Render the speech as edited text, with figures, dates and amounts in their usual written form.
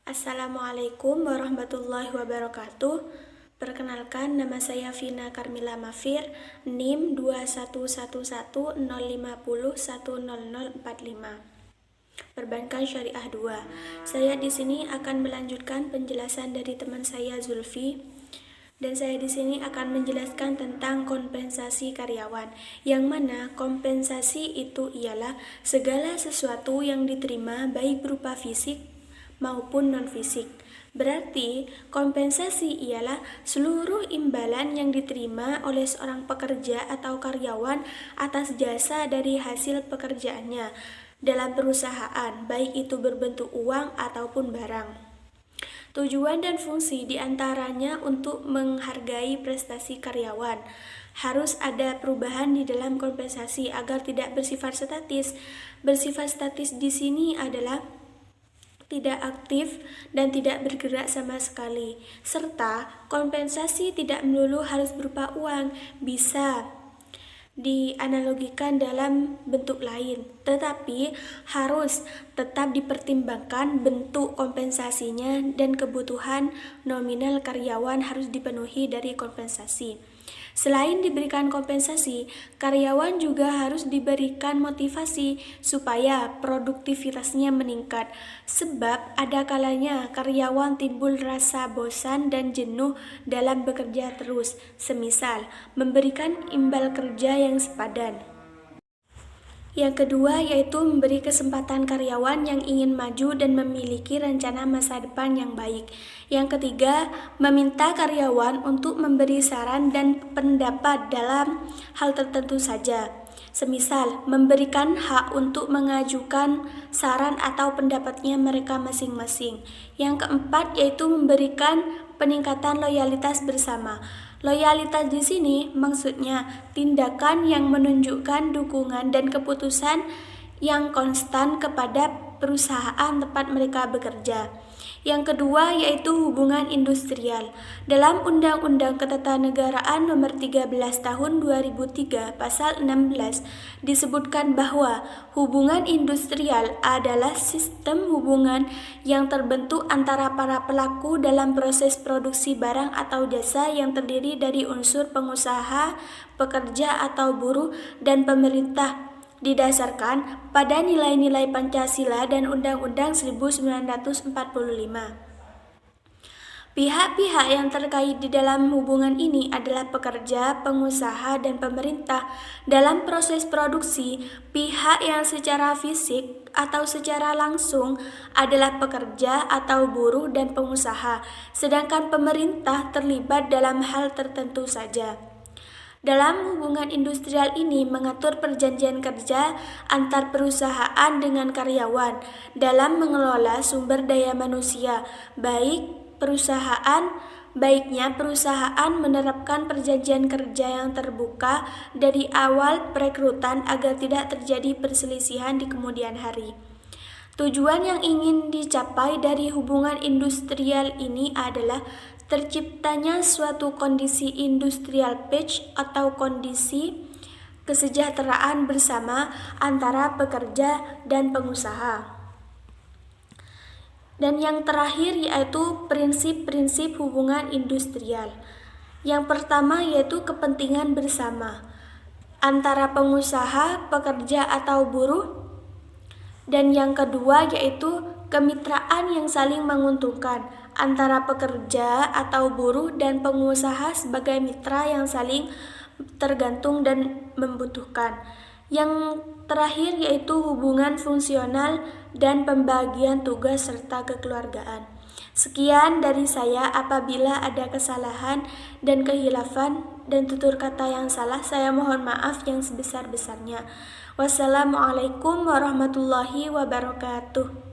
Assalamualaikum warahmatullahi wabarakatuh. Perkenalkan, nama saya Vina Karmila Mafir, NIM 211105010045. Perbankan Syariah 2. Saya di sini akan melanjutkan penjelasan dari teman saya Zulfi. Dan saya di sini akan menjelaskan tentang kompensasi karyawan, yang mana kompensasi itu ialah segala sesuatu yang diterima baik berupa fisik maupun non-fisik. Berarti kompensasi ialah seluruh imbalan yang diterima oleh seorang pekerja atau karyawan atas jasa dari hasil pekerjaannya dalam perusahaan, baik itu berbentuk uang ataupun barang. Tujuan dan fungsi diantaranya untuk menghargai prestasi karyawan. Harus ada perubahan di dalam kompensasi agar tidak bersifat statis. Bersifat statis di sini adalah tidak aktif dan tidak bergerak sama sekali. Serta kompensasi tidak melulu harus berupa uang, bisa dianalogikan dalam bentuk lain, tetapi harus tetap dipertimbangkan bentuk kompensasinya dan kebutuhan nominal karyawan harus dipenuhi dari kompensasi. Selain diberikan kompensasi, karyawan juga harus diberikan motivasi supaya produktivitasnya meningkat. Sebab ada kalanya karyawan timbul rasa bosan dan jenuh dalam bekerja terus, semisal memberikan imbal kerja yang sepadan. Yang kedua yaitu memberi kesempatan karyawan yang ingin maju dan memiliki rencana masa depan yang baik. Yang ketiga, meminta karyawan untuk memberi saran dan pendapat dalam hal tertentu saja. Semisal memberikan hak untuk mengajukan saran atau pendapatnya mereka masing-masing. Yang keempat yaitu memberikan peningkatan loyalitas bersama. Loyalitas di sini maksudnya tindakan yang menunjukkan dukungan dan keputusan yang konstan kepada perusahaan tempat mereka bekerja. Yang kedua yaitu hubungan industrial. Dalam Undang-Undang Ketatanegaraan Nomor 13 Tahun 2003 Pasal 16 disebutkan bahwa hubungan industrial adalah sistem hubungan yang terbentuk antara para pelaku dalam proses produksi barang atau jasa yang terdiri dari unsur pengusaha, pekerja atau buruh, dan pemerintah, didasarkan pada nilai-nilai Pancasila dan Undang-Undang 1945. Pihak-pihak yang terkait di dalam hubungan ini adalah pekerja, pengusaha, dan pemerintah. Dalam proses produksi, pihak yang secara fisik atau secara langsung adalah pekerja atau buruh dan pengusaha, sedangkan pemerintah terlibat dalam hal tertentu saja. Dalam hubungan industrial ini mengatur perjanjian kerja antar perusahaan dengan karyawan dalam mengelola sumber daya manusia. Baiknya perusahaan menerapkan perjanjian kerja yang terbuka dari awal perekrutan agar tidak terjadi perselisihan di kemudian hari. Tujuan yang ingin dicapai dari hubungan industrial ini adalah terciptanya suatu kondisi industrial peace atau kondisi kesejahteraan bersama antara pekerja dan pengusaha. Dan yang terakhir yaitu prinsip-prinsip hubungan industrial. Yang pertama yaitu kepentingan bersama antara pengusaha, pekerja atau buruh. Dan yang kedua yaitu kemitraan yang saling menguntungkan antara pekerja atau buruh dan pengusaha sebagai mitra yang saling tergantung dan membutuhkan. Yang terakhir yaitu hubungan fungsional dan pembagian tugas serta kekeluargaan. Sekian dari saya. Apabila ada kesalahan dan kehilafan dan tutur kata yang salah, saya mohon maaf yang sebesar-besarnya. Wassalamualaikum warahmatullahi wabarakatuh.